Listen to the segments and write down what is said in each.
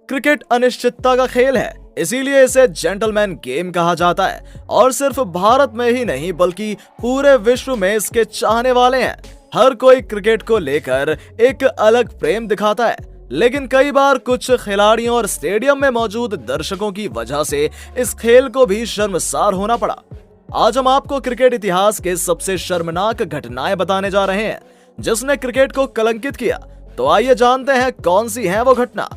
Cricket अनिश्चितता का खेल है, इसीलिए इसे जेंटलमैन गेम कहा जाता है और सिर्फ भारत में ही नहीं बल्कि पूरे विश्व में इसके चाहने वाले हैं। हर कोई क्रिकेट को लेकर एक अलग प्रेम दिखाता है, लेकिन कई बार कुछ खिलाड़ियों और स्टेडियम में मौजूद दर्शकों की वजह से इस खेल को भी शर्मसार होना पड़ा। आज हम आपको क्रिकेट इतिहास के सबसे शर्मनाक घटनाएं बताने जा रहे हैं जिसने क्रिकेट को कलंकित किया। तो आइए जानते हैं कौन सी है वो घटना।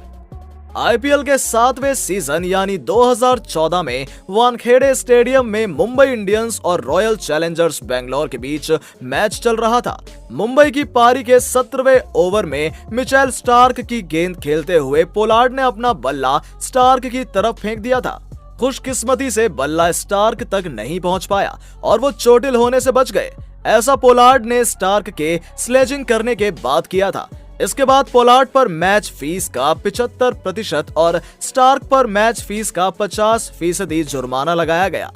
आईपीएल के 7वें सीजन यानी 2014 में वानखेड़े स्टेडियम में मुंबई इंडियंस और रॉयल चैलेंजर्स बेंगलोर के बीच मैच चल रहा था। मुंबई की पारी के 17वें ओवर में मिचेल स्टार्क की गेंद खेलते हुए पोलार्ड ने अपना बल्ला स्टार्क की तरफ फेंक दिया था। खुशकिस्मती से बल्ला स्टार्क तक नहीं पहुंच पाया और वो चोटिल होने से बच गए। ऐसा पोलार्ड ने स्टार्क के स्लेजिंग करने के बाद किया था। इसके बाद पोलार्ड पर मैच फीस का 75% और स्टार्क पर मैच फीस का 50% जुर्माना लगाया गया।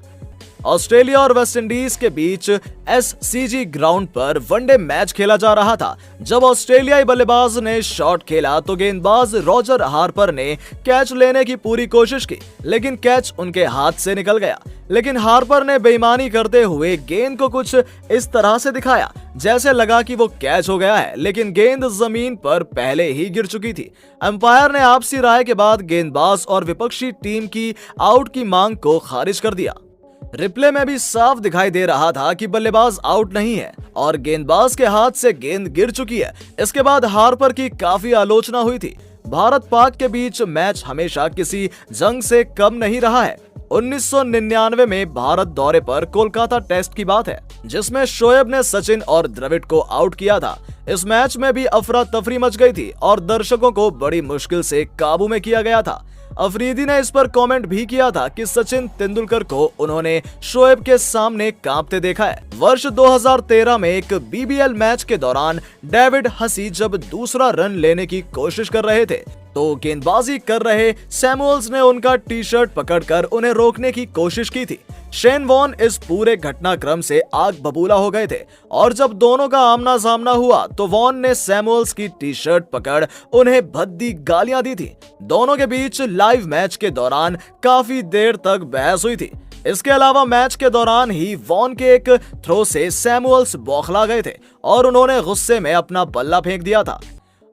ऑस्ट्रेलिया और वेस्टइंडीज के बीच एससीजी ग्राउंड पर वनडे मैच खेला जा रहा था। जब ऑस्ट्रेलियाई बल्लेबाज ने शॉट खेला तो गेंदबाज रॉजर हार्पर ने कैच लेने की पूरी कोशिश की, लेकिन कैच उनके हाथ से निकल गया। लेकिन हार्पर ने बेईमानी करते हुए गेंद को कुछ इस तरह से दिखाया जैसे लगा कि वो कैच हो गया है, लेकिन गेंद जमीन पर पहले ही गिर चुकी थी। अंपायर ने आपसी राय के बाद गेंदबाज और विपक्षी टीम की आउट की मांग को खारिज कर दिया। रिप्ले में भी साफ दिखाई दे रहा था कि बल्लेबाज आउट नहीं है और गेंदबाज के हाथ से गेंद गिर चुकी है। इसके बाद हार्पर की काफी आलोचना हुई थी। भारत पाक के बीच मैच हमेशा किसी जंग से कम नहीं रहा है। 1999 में भारत दौरे पर कोलकाता टेस्ट की बात है जिसमें शोएब ने सचिन और द्रविड़ को आउट किया था। इस मैच में भी अफरा तफरी मच गई थी और दर्शकों को बड़ी मुश्किल से काबू में किया गया था। अफरीदी ने इस पर कमेंट भी किया था कि सचिन तेंदुलकर को उन्होंने शोएब के सामने कांपते देखा है। वर्ष 2013 में एक बीबीएल मैच के दौरान डेविड हसी जब दूसरा रन लेने की कोशिश कर रहे थे तो गेंदबाजी कर रहे सैमुअल्स ने उनका टी शर्ट पकड़कर उन्हें रोकने की कोशिश की थी। शेन वॉन इस पूरे घटनाक्रम से आग बबूला हो गए थे और जब दोनों का आमना सामना हुआ तो वॉन ने सैमुअल्स की टी शर्ट पकड़ उन्हें भद्दी गालियां दी थी। दोनों के बीच लाइव मैच के दौरान काफी देर तक बहस हुई थी। इसके अलावा मैच के दौरान ही वॉन के एक थ्रो से सैमुअल्स बौखला गए थे और उन्होंने गुस्से में अपना बल्ला फेंक दिया था।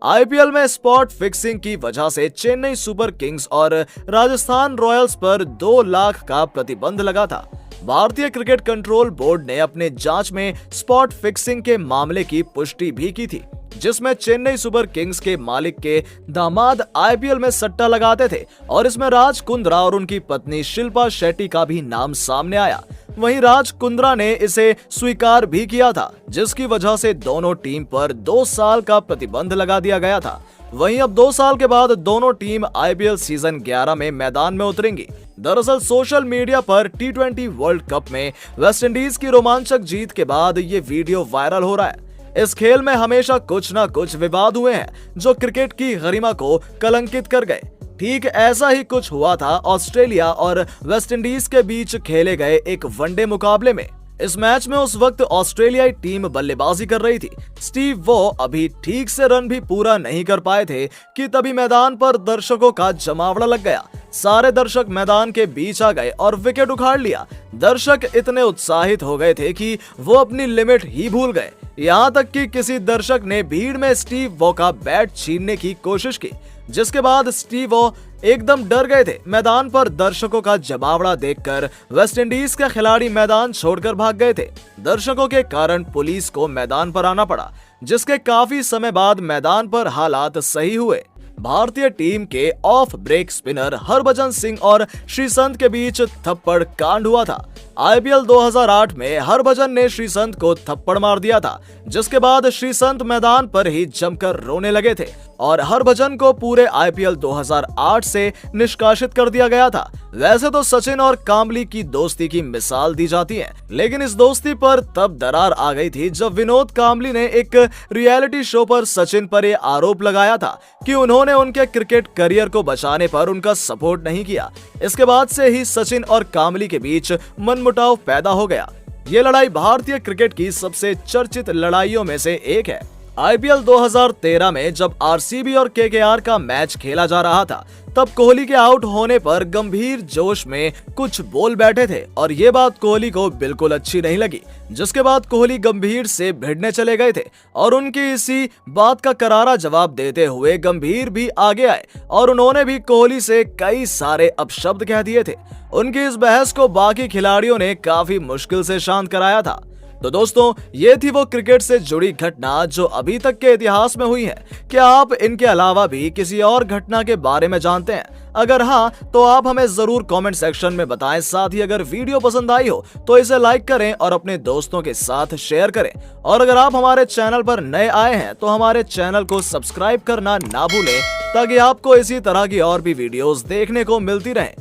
आईपीएल में स्पॉट फिक्सिंग की वजह से चेन्नई सुपर किंग्स और राजस्थान रॉयल्स पर 2 लाख का प्रतिबंध लगा था। भारतीय क्रिकेट कंट्रोल बोर्ड ने अपने जांच में स्पॉट फिक्सिंग के मामले की पुष्टि भी की थी जिसमें चेन्नई सुपर किंग्स के मालिक के दामाद आईपीएल में सट्टा लगाते थे और इसमें राज कुंद्रा और उनकी पत्नी शिल्पा शेट्टी का भी नाम सामने आया। वहीं राज कुंद्रा ने इसे स्वीकार भी किया था जिसकी वजह से दोनों टीम पर 2 साल का प्रतिबंध लगा दिया गया था। वहीं अब 2 साल के बाद दोनों टीम आईपीएल सीजन 11 में मैदान में उतरेंगी। दरअसल सोशल मीडिया पर T20 वर्ल्ड कप में वेस्टइंडीज की रोमांचक जीत के बाद ये वीडियो वायरल हो रहा है। इस खेल में हमेशा कुछ ना कुछ विवाद हुए हैं जो क्रिकेट की गरिमा को कलंकित कर गए। ठीक ऐसा ही कुछ हुआ था ऑस्ट्रेलिया और वेस्टइंडीज के बीच खेले गए एक वनडे मुकाबले में। इस मैच में उस वक्त ऑस्ट्रेलियाई टीम बल्लेबाजी कर रही थी। स्टीव वो अभी ठीक से रन भी पूरा नहीं कर पाए थे कि तभी मैदान पर दर्शकों का जमावड़ा लग गया। सारे दर्शक मैदान के बीच आ गए और विकेट उखाड़ लिया। दर्शक इतने उत्साहित हो गए थे कि वो अपनी लिमिट ही भूल गए। यहाँ तक कि किसी दर्शक ने भीड़ में स्टीव वो का बैट छीनने की कोशिश की जिसके बाद स्टीव वो एकदम डर गए थे। मैदान पर दर्शकों का जमावड़ा देखकर वेस्टइंडीज के खिलाड़ी मैदान छोड़कर भाग गए थे। दर्शकों के कारण पुलिस को मैदान पर आना पड़ा जिसके काफी समय बाद मैदान पर हालात सही हुए। भारतीय टीम के off break spinner Harbhajan Singh और श्रीसंत के बीच थप्पड़ कांड हुआ था। आईपीएल 2008 में हरभजन ने श्रीसंत को थप्पड़ मार दिया था जिसके बाद श्रीसंत मैदान पर ही जमकर रोने लगे थे और हरभजन को पूरे आईपीएल 2008 से निष्कासित कर दिया गया था। वैसे तो सचिन और कांबली की दोस्ती की मिसाल दी जाती है, लेकिन इस दोस्ती पर तब दरार आ गई थी जब विनोद कांबली ने एक रियलिटी शो पर सचिन पर यह आरोप लगाया था कि उन्होंने उनके क्रिकेट करियर को बचाने पर उनका सपोर्ट नहीं किया। इसके बाद से ही सचिन और कांबली के बीच मनमुटाव पैदा हो गया। ये लड़ाई भारतीय क्रिकेट की सबसे चर्चित लड़ाइयों में से एक है आईपीएल 2013 में जब आरसीबी और केकेआर का मैच खेला जा रहा था, तब कोहली के आउट होने पर गंभीर जोश में कुछ बोल बैठे थे और ये बात कोहली को बिल्कुल अच्छी नहीं लगी, जिसके बाद कोहली गंभीर से भिड़ने चले गए थे और उनकी इसी बात का करारा जवाब देते हुए गंभीर भी आगे आए और उन्होंने भी कोहली से कई सारे अपशब्द कह दिए थे। उनकी इस बहस को बाकी खिलाड़ियों ने काफी मुश्किल से शांत कराया था। तो दोस्तों, ये थी वो क्रिकेट से जुड़ी घटना जो अभी तक के इतिहास में हुई है। क्या आप इनके अलावा भी किसी और घटना के बारे में जानते हैं? अगर हाँ, तो आप हमें जरूर कमेंट सेक्शन में बताएं। साथ ही अगर वीडियो पसंद आई हो तो इसे लाइक करें और अपने दोस्तों के साथ शेयर करें। और अगर आप हमारे चैनल पर नए आए हैं तो हमारे चैनल को सब्सक्राइब करना ना भूलें, ताकि आपको इसी तरह की और भी वीडियोस देखने को मिलती रहें।